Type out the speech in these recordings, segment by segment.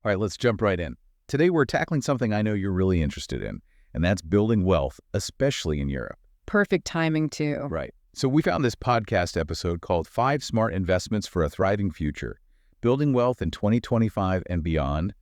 All right, let's jump right in. Today, we're tackling something I know you're really interested in, and that's building wealth, especially in Europe. Perfect timing, too. Right. So we found this podcast episode called 5 Smart Investments for a Thriving Future, Building Wealth in 2025 and Beyond,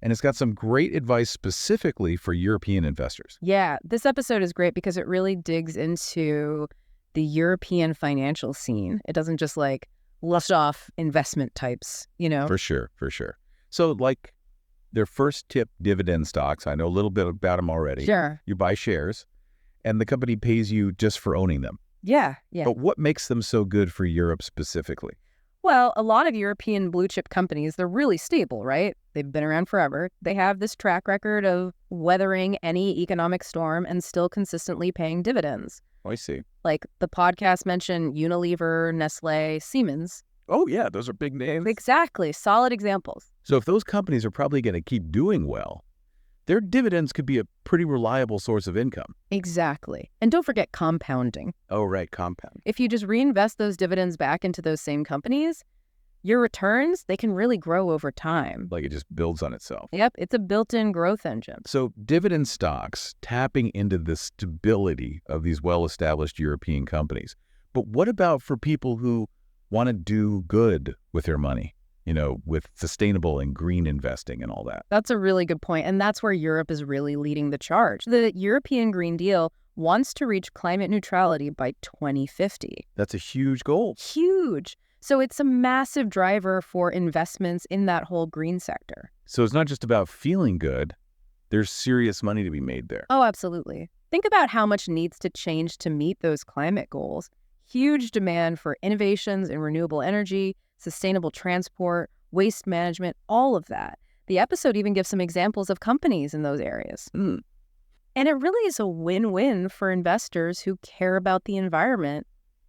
and it's got some great advice specifically for European investors. Yeah, this episode is great because it really digs into the European financial scene. It doesn't just list off investment types, For sure. So their first tip, dividend stocks, I know a little bit about them already. Sure. You buy shares, and the company pays you just for owning them. Yeah. But what makes them so good for Europe specifically? Well, a lot of European blue chip companies, they're really stable, right? They've been around forever. They have this track record of weathering any economic storm and still consistently paying dividends. Oh, I see. Like the podcast mentioned Unilever, Nestle, Siemens. Oh, yeah, those are big names. Exactly. Solid examples. So if those companies are probably going to keep doing well, their dividends could be a pretty reliable source of income. Exactly. And don't forget compounding. Oh, right, compound. If you just reinvest those dividends back into those same companies, your returns, they can really grow over time. Like it just builds on itself. Yep, it's a built-in growth engine. So dividend stocks tapping into the stability of these well-established European companies. But what about for people who want to do good with their money? With sustainable and green investing and all that. That's a really good point. And that's where Europe is really leading the charge. The European Green Deal wants to reach climate neutrality by 2050. That's a huge goal. Huge. So it's a massive driver for investments in that whole green sector. So it's not just about feeling good. There's serious money to be made there. Oh, absolutely. Think about how much needs to change to meet those climate goals. Huge demand for innovations in renewable energy, sustainable transport, waste management, all of that. The episode even gives some examples of companies in those areas. And it really is a win-win for investors who care about the environment.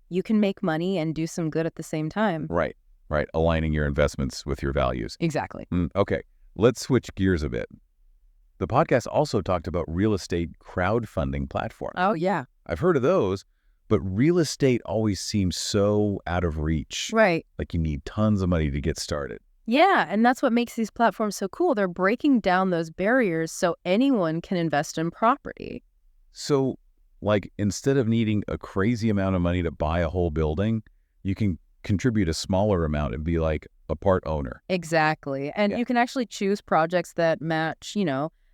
You can make money and do some good at the same time. Right. Aligning your investments with your values. Exactly. Okay, let's switch gears a bit. The podcast also talked about real estate crowdfunding platforms. Oh, yeah. I've heard of those, but real estate always seems so out of reach. Right. Like you need tons of money to get started. Yeah, and that's what makes these platforms so cool. They're breaking down those barriers so anyone can invest in property. So, instead of needing a crazy amount of money to buy a whole building, you can contribute a smaller amount and be like a part owner. Exactly. And you can actually choose projects that match,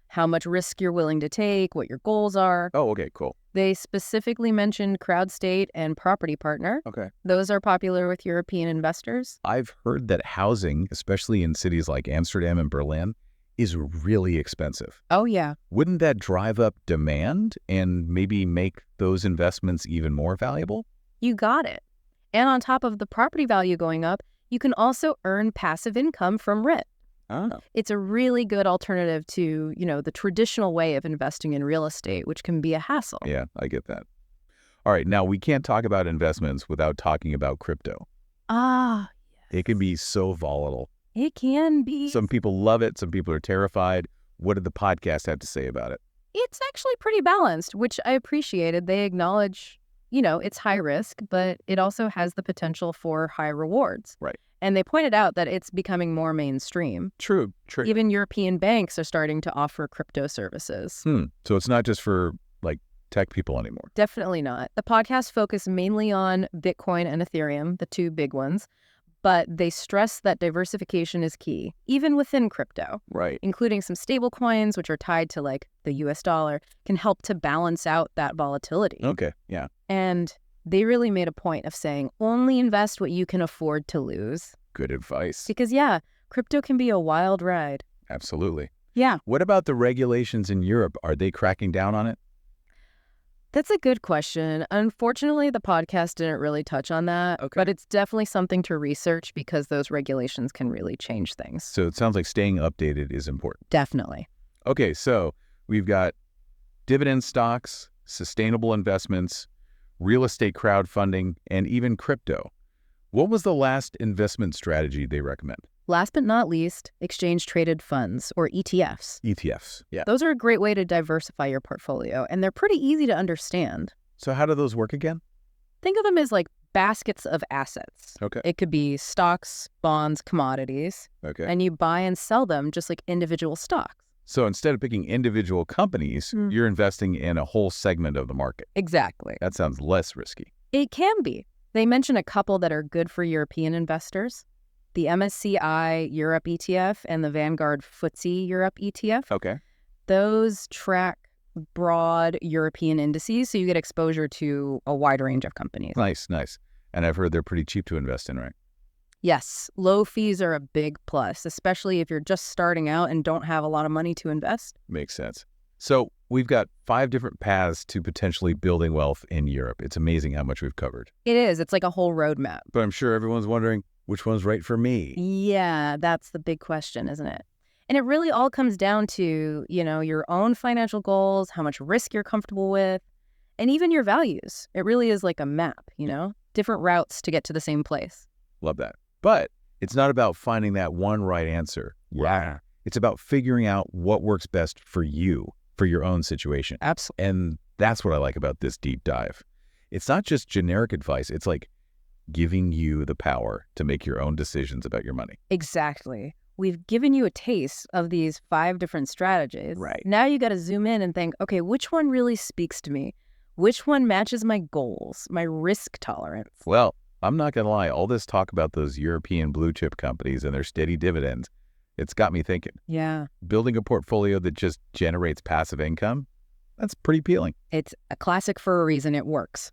how much risk you're willing to take, what your goals are. Oh, okay, cool. They specifically mentioned CrowdState and Property Partner. Okay. Those are popular with European investors. I've heard that housing, especially in cities like Amsterdam and Berlin, is really expensive. Oh, yeah. Wouldn't that drive up demand and maybe make those investments even more valuable? You got it. And on top of the property value going up, you can also earn passive income from rent. Oh. It's a really good alternative to, the traditional way of investing in real estate, which can be a hassle. Yeah, I get that. All right, now we can't talk about investments without talking about crypto. Ah, yes. It can be so volatile. It can be. Some people love it. Some people are terrified. What did the podcast have to say about it? It's actually pretty balanced, which I appreciated. They acknowledge, it's high risk, but it also has the potential for high rewards. Right. And they pointed out that it's becoming more mainstream. True. Even European banks are starting to offer crypto services. So it's not just for tech people anymore. Definitely not. The podcast focused mainly on Bitcoin and Ethereum, the two big ones, but they stress that diversification is key, even within crypto. Right. Including some stable coins, which are tied to the US dollar, can help to balance out that volatility. Okay, yeah. And they really made a point of saying only invest what you can afford to lose. Good advice. Because, crypto can be a wild ride. Absolutely. Yeah. What about the regulations in Europe? Are they cracking down on it? That's a good question. Unfortunately, the podcast didn't really touch on that, but it's definitely something to research because those regulations can really change things. So it sounds like staying updated is important. Definitely. Okay, so we've got dividend stocks, sustainable investments, real estate crowdfunding, and even crypto. What was the last investment strategy they recommend? Last but not least, exchange-traded funds, or ETFs. ETFs, yeah. Those are a great way to diversify your portfolio, and they're pretty easy to understand. So how do those work again? Think of them as baskets of assets. Okay. It could be stocks, bonds, commodities, Okay. and you buy and sell them just like individual stocks. So instead of picking individual companies, you're investing in a whole segment of the market. Exactly. That sounds less risky. It can be. They mention a couple that are good for European investors. The MSCI Europe ETF and the Vanguard FTSE Europe ETF. Okay. Those track broad European indices, so you get exposure to a wide range of companies. Nice, nice. And I've heard they're pretty cheap to invest in, right? Yes, low fees are a big plus, especially if you're just starting out and don't have a lot of money to invest. Makes sense. So we've got 5 different paths to potentially building wealth in Europe. It's amazing how much we've covered. It is. It's like a whole roadmap. But I'm sure everyone's wondering, which one's right for me? Yeah, that's the big question, isn't it? And it really all comes down to, your own financial goals, how much risk you're comfortable with, and even your values. It really is like a map, different routes to get to the same place. Love that. But it's not about finding that one right answer. Yeah. It's about figuring out what works best for you, for your own situation. Absolutely. And that's what I like about this deep dive. It's not just generic advice. It's like giving you the power to make your own decisions about your money. Exactly. We've given you a taste of these 5 different strategies. Right. Now you got to zoom in and think, okay, which one really speaks to me? Which one matches my goals, my risk tolerance? Well, I'm not going to lie. All this talk about those European blue chip companies and their steady dividends, it's got me thinking. Yeah. Building a portfolio that just generates passive income, that's pretty appealing. It's a classic for a reason. It works.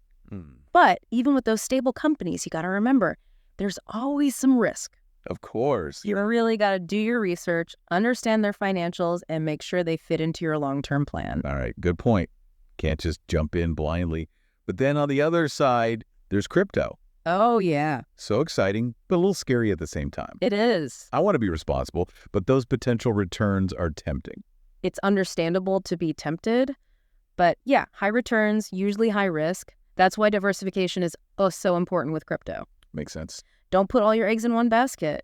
But even with those stable companies, you got to remember, there's always some risk. Of course. You really got to do your research, understand their financials, and make sure they fit into your long-term plan. All right. Good point. Can't just jump in blindly. But then on the other side, there's crypto. Oh, yeah. So exciting, but a little scary at the same time. It is. I want to be responsible, but those potential returns are tempting. It's understandable to be tempted, but yeah, high returns, usually high risk. That's why diversification is so important with crypto. Makes sense. Don't put all your eggs in one basket.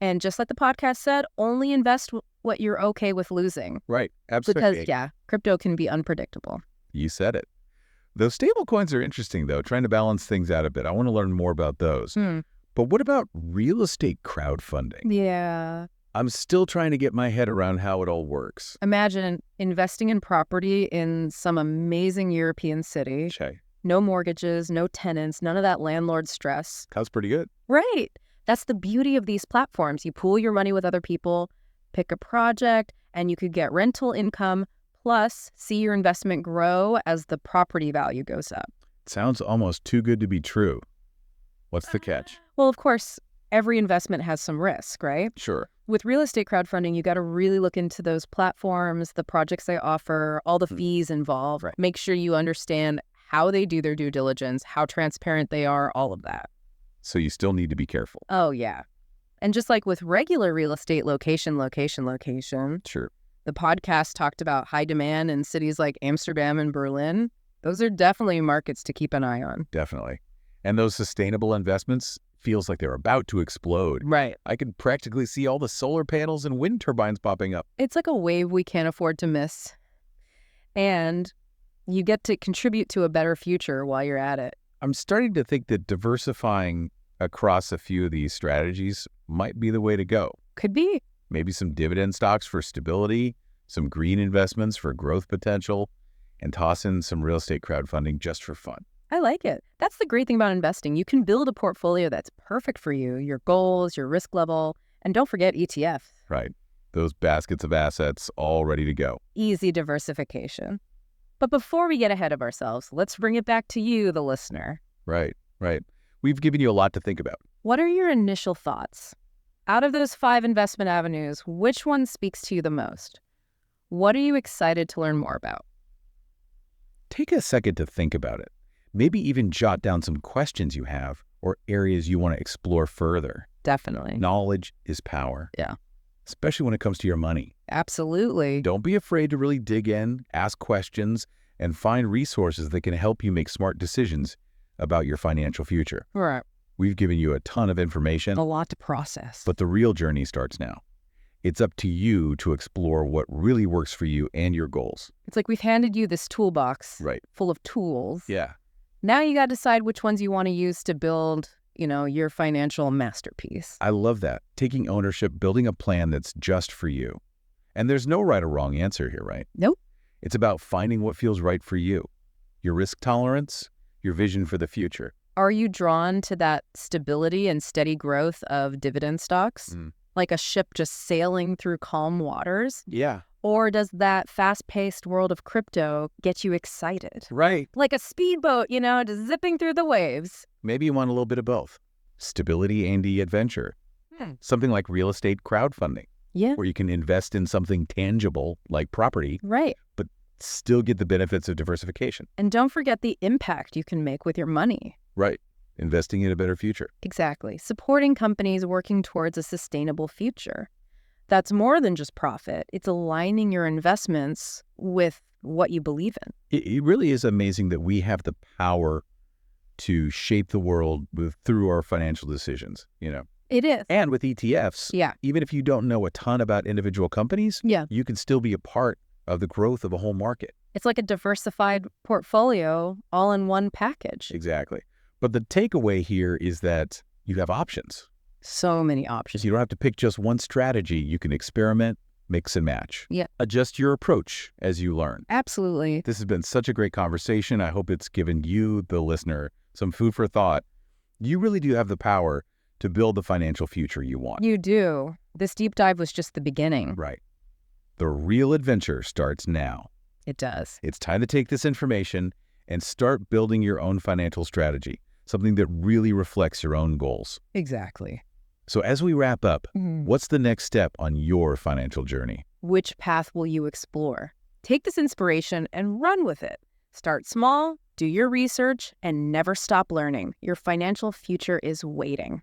And just like the podcast said, only invest what you're okay with losing. Right. Absolutely. Because, yeah, crypto can be unpredictable. You said it. Those stable coins are interesting, though, trying to balance things out a bit. I want to learn more about those. But what about real estate crowdfunding? Yeah. I'm still trying to get my head around how it all works. Imagine investing in property in some amazing European city. Okay. No mortgages, no tenants, none of that landlord stress. Sounds pretty good. Right. That's the beauty of these platforms. You pool your money with other people, pick a project, and you could get rental income, plus see your investment grow as the property value goes up. Sounds almost too good to be true. What's the catch? Well, of course, every investment has some risk, right? Sure. With real estate crowdfunding, you got to really look into those platforms, the projects they offer, all the fees involved. Right. Make sure you understand how they do their due diligence, how transparent they are, all of that. So you still need to be careful. Oh, yeah. And just like with regular real estate, location. Sure. The podcast talked about high demand in cities like Amsterdam and Berlin. Those are definitely markets to keep an eye on. Definitely. And those sustainable investments feels like they're about to explode. Right. I could practically see all the solar panels and wind turbines popping up. It's like a wave we can't afford to miss. And you get to contribute to a better future while you're at it. I'm starting to think that diversifying across a few of these strategies might be the way to go. Could be. Maybe some dividend stocks for stability, some green investments for growth potential, and toss in some real estate crowdfunding just for fun. I like it. That's the great thing about investing. You can build a portfolio that's perfect for you, your goals, your risk level, and don't forget ETFs. Right. Those baskets of assets all ready to go. Easy diversification. But before we get ahead of ourselves, let's bring it back to you, the listener. Right. We've given you a lot to think about. What are your initial thoughts? Out of those 5 investment avenues, which one speaks to you the most? What are you excited to learn more about? Take a second to think about it. Maybe even jot down some questions you have or areas you want to explore further. Definitely. Knowledge is power. Yeah. Especially when it comes to your money. Absolutely. Don't be afraid to really dig in, ask questions, and find resources that can help you make smart decisions about your financial future. Right. We've given you a ton of information, A lot to process. but the real journey starts now. It's up to you to explore what really works for you and your goals. It's like we've handed you this toolbox Right. full of tools. Yeah. Now you got to decide which ones you want to use to build, your financial masterpiece. I love that. Taking ownership, building a plan that's just for you. And there's no right or wrong answer here, right? Nope. It's about finding what feels right for you, your risk tolerance, your vision for the future. Are you drawn to that stability and steady growth of dividend stocks? Like a ship just sailing through calm waters? Yeah. Or does that fast-paced world of crypto get you excited? Right. Like a speedboat, just zipping through the waves. Maybe you want a little bit of both. Stability and the adventure. Something like real estate crowdfunding, Yeah. where you can invest in something tangible like property, Right. but still get the benefits of diversification. And don't forget the impact you can make with your money. Right. Investing in a better future. Exactly. Supporting companies working towards a sustainable future. That's more than just profit. It's aligning your investments with what you believe in. It really is amazing that we have the power to shape the world through our financial decisions, It is. And with ETFs, Yeah. even if you don't know a ton about individual companies, Yeah. you can still be a part of the growth of a whole market. It's like a diversified portfolio all in one package. Exactly. But the takeaway here is that you have options. So many So options. you don't have to pick just one strategy. You can experiment, mix and match. Yeah. Adjust your approach as you learn. Absolutely. This has been such a great conversation. I hope it's given you, the listener, some food for thought. You really do have the power to build the financial future you want. You do. This deep dive was just the beginning. Right. The real adventure starts now. It does. It's time to take this information and start building your own financial strategy, something that really reflects your own goals. Exactly. So as we wrap up, what's the next step on your financial journey? Which path will you explore? Take this inspiration and run with it. Start small, do your research, and never stop learning. Your financial future is waiting.